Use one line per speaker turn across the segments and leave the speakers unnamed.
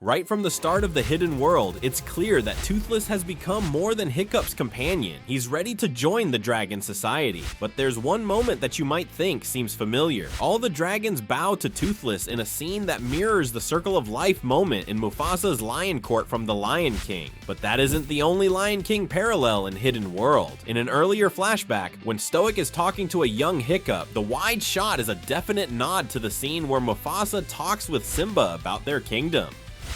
Right from the start of the Hidden World, it's clear that Toothless has become more than Hiccup's companion. He's ready to join the Dragon Society. But there's one moment that you might think seems familiar. All the dragons bow to Toothless in a scene that mirrors the Circle of Life moment in Mufasa's Lion Court from The Lion King. But that isn't the only Lion King parallel in Hidden World. In an earlier flashback, when Stoic is talking to a young Hiccup, the wide shot is a definite nod to the scene where Mufasa talks with Simba about their kingdom.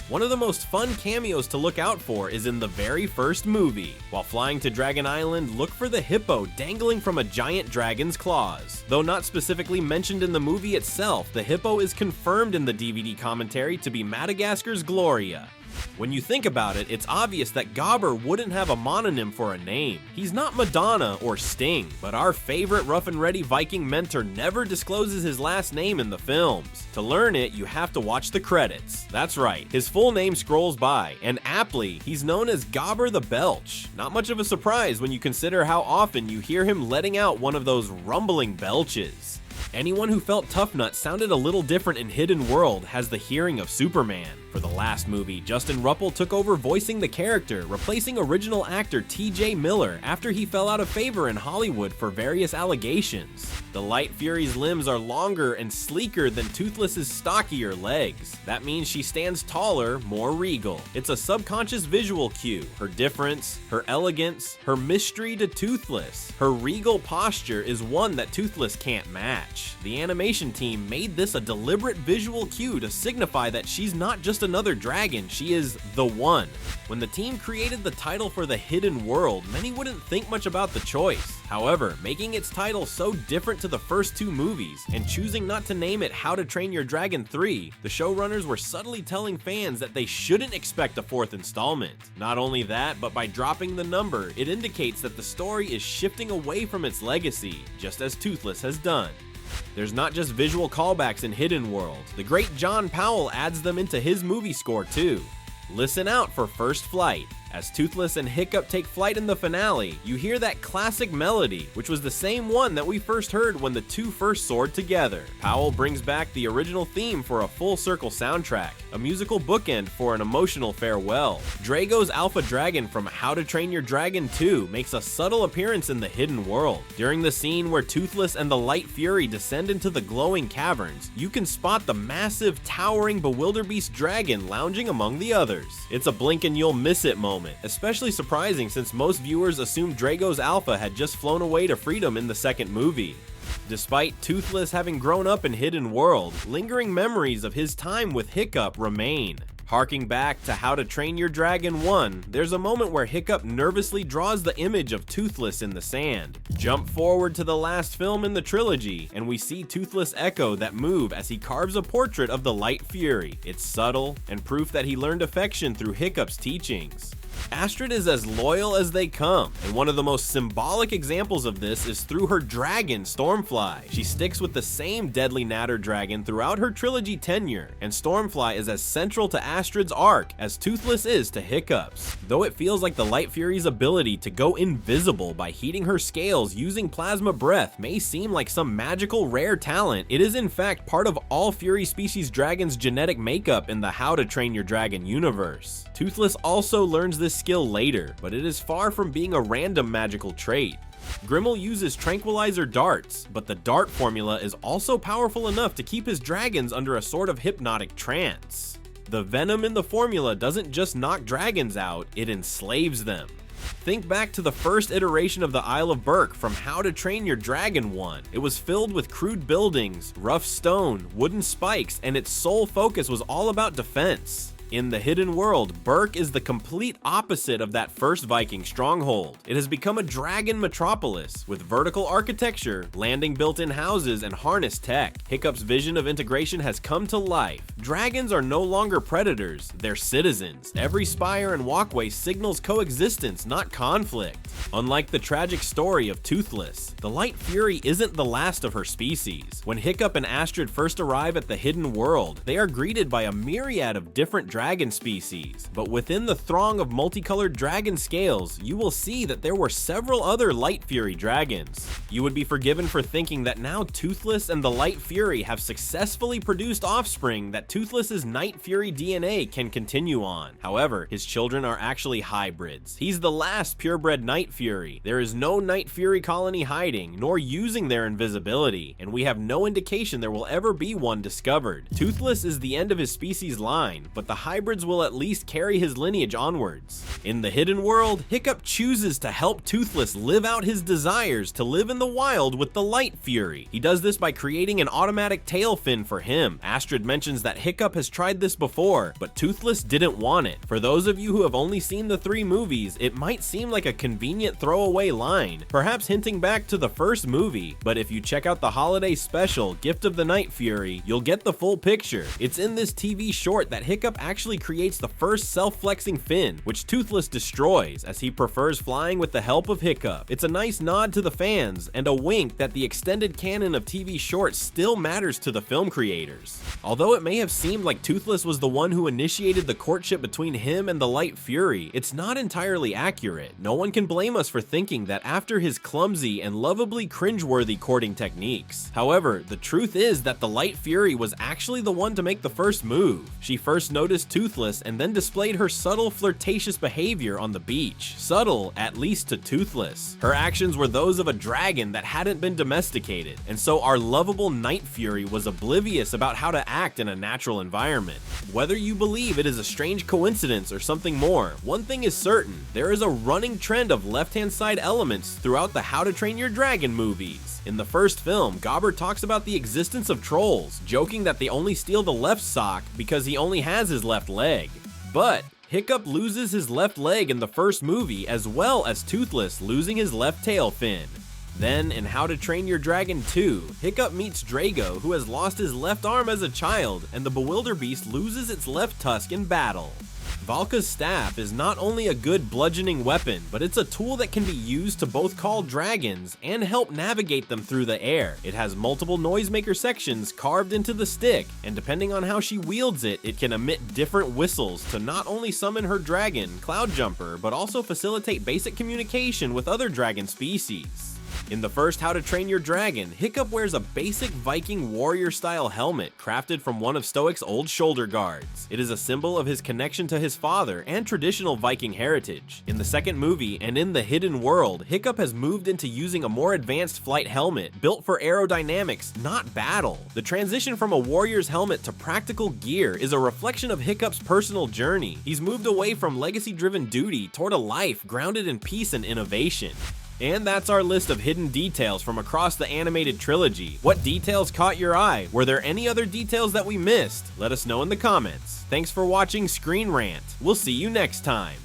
One of the most fun cameos to look out for is in the very first movie. While flying to Dragon Island, look for the hippo dangling from a giant dragon's claws. Though not specifically mentioned in the movie itself, the hippo is confirmed in the DVD commentary to be Madagascar's Gloria. When you think about it, it's obvious that Gobber wouldn't have a mononym for a name. He's not Madonna or Sting, but our favorite rough and ready Viking mentor never discloses his last name in the films. To learn it, you have to watch the credits. That's right, his full name scrolls by, and aptly, he's known as Gobber the Belch. Not much of a surprise when you consider how often you hear him letting out one of those rumbling belches. Anyone who felt Tough Nut sounded a little different in Hidden World has the hearing of Superman. For the last movie, Justin Ruppel took over voicing the character, replacing original actor T.J. Miller after he fell out of favor in Hollywood for various allegations. The Light Fury's limbs are longer and sleeker than Toothless's stockier legs. That means she stands taller, more regal. It's a subconscious visual cue. Her difference, her elegance, her mystery to Toothless. Her regal posture is one that Toothless can't match. The animation team made this a deliberate visual cue to signify that she's not just another dragon, she is the one. When the team created the title for the Hidden World, many wouldn't think much about the choice. However, making its title so different to the first two movies, and choosing not to name it How to Train Your Dragon 3, the showrunners were subtly telling fans that they shouldn't expect a fourth installment. Not only that, but by dropping the number, it indicates that the story is shifting away from its legacy, just as Toothless has done. There's not just visual callbacks in Hidden World. The great John Powell adds them into his movie score too. Listen out for First Flight. As Toothless and Hiccup take flight in the finale, you hear that classic melody, which was the same one that we first heard when the two first soared together. Powell brings back the original theme for a full circle soundtrack, a musical bookend for an emotional farewell. Drago's Alpha Dragon from How to Train Your Dragon 2 makes a subtle appearance in the Hidden World. During the scene where Toothless and the Light Fury descend into the glowing caverns, you can spot the massive, towering Bewilderbeast dragon lounging among the others. It's a blink and you'll miss it moment. Especially surprising since most viewers assumed Drago's Alpha had just flown away to freedom in the second movie. Despite Toothless having grown up in Hidden World, lingering memories of his time with Hiccup remain. Harking back to How to Train Your Dragon 1, there's a moment where Hiccup nervously draws the image of Toothless in the sand. Jump forward to the last film in the trilogy, and we see Toothless echo that move as he carves a portrait of the Light Fury. It's subtle, and proof that he learned affection through Hiccup's teachings. Astrid is as loyal as they come, and one of the most symbolic examples of this is through her dragon, Stormfly. She sticks with the same deadly natter dragon throughout her trilogy tenure, and Stormfly is as central to Astrid's arc as Toothless is to Hiccup's. Though it feels like the Light Fury's ability to go invisible by heating her scales using plasma breath may seem like some magical rare talent, it is in fact part of all Fury species dragons' genetic makeup in the How to Train Your Dragon universe. Toothless also learns this skill later, but it is far from being a random magical trait. Grimmel uses tranquilizer darts, but the dart formula is also powerful enough to keep his dragons under a sort of hypnotic trance. The venom in the formula doesn't just knock dragons out, it enslaves them. Think back to the first iteration of the Isle of Berk from How to Train Your Dragon 1. It was filled with crude buildings, rough stone, wooden spikes, and its sole focus was all about defense. In the Hidden World, Berk is the complete opposite of that first Viking stronghold. It has become a dragon metropolis, with vertical architecture, landing built-in houses, and harness tech. Hiccup's vision of integration has come to life. Dragons are no longer predators, they're citizens. Every spire and walkway signals coexistence, not conflict. Unlike the tragic story of Toothless, the Light Fury isn't the last of her species. When Hiccup and Astrid first arrive at the Hidden World, they are greeted by a myriad of different dragons dragon species, but within the throng of multicolored dragon scales, you will see that there were several other Light Fury dragons. You would be forgiven for thinking that now Toothless and the Light Fury have successfully produced offspring that Toothless's Night Fury DNA can continue on. However, his children are actually hybrids. He's the last purebred Night Fury. There is no Night Fury colony hiding, nor using their invisibility, and we have no indication there will ever be one discovered. Toothless is the end of his species line, but the hybrids will at least carry his lineage onwards. In the hidden world, Hiccup chooses to help Toothless live out his desires to live in the wild with the Light Fury. He does this by creating an automatic tail fin for him. Astrid mentions that Hiccup has tried this before, but Toothless didn't want it. For those of you who have only seen the 3 movies, it might seem like a convenient throwaway line, perhaps hinting back to the first movie, but if you check out the holiday special, Gift of the Night Fury, you'll get the full picture. It's in this TV short that Hiccup actually creates the first self-flexing fin, which Toothless destroys, as he prefers flying with the help of Hiccup. It's a nice nod to the fans, and a wink that the extended canon of TV shorts still matters to the film creators. Although it may have seemed like Toothless was the one who initiated the courtship between him and the Light Fury, it's not entirely accurate. No one can blame us for thinking that after his clumsy and lovably cringeworthy courting techniques. However, the truth is that the Light Fury was actually the one to make the first move. She first noticed Toothless and then displayed her subtle flirtatious behavior on the beach. Subtle, at least to Toothless. Her actions were those of a dragon that hadn't been domesticated, and so our lovable Night Fury was oblivious about how to act in a natural environment. Whether you believe it is a strange coincidence or something more, one thing is certain: there is a running trend of left-hand side elements throughout the How to Train Your Dragon movies. In the first film, Gobber talks about the existence of trolls, joking that they only steal the left sock because he only has his left leg. But Hiccup loses his left leg in the first movie, as well as Toothless losing his left tail fin. Then, in How to Train Your Dragon 2, Hiccup meets Drago, who has lost his left arm as a child, and the Bewilderbeast loses its left tusk in battle. Valka's staff is not only a good bludgeoning weapon, but it's a tool that can be used to both call dragons and help navigate them through the air. It has multiple noisemaker sections carved into the stick, and depending on how she wields it, it can emit different whistles to not only summon her dragon, Cloudjumper, but also facilitate basic communication with other dragon species. In the first How to Train Your Dragon, Hiccup wears a basic Viking warrior-style helmet crafted from one of Stoic's old shoulder guards. It is a symbol of his connection to his father and traditional Viking heritage. In the second movie, and in the hidden world, Hiccup has moved into using a more advanced flight helmet built for aerodynamics, not battle. The transition from a warrior's helmet to practical gear is a reflection of Hiccup's personal journey. He's moved away from legacy-driven duty toward a life grounded in peace and innovation. And that's our list of hidden details from across the animated trilogy. What details caught your eye? Were there any other details that we missed? Let us know in the comments. Thanks for watching ScreenRant. We'll see you next time.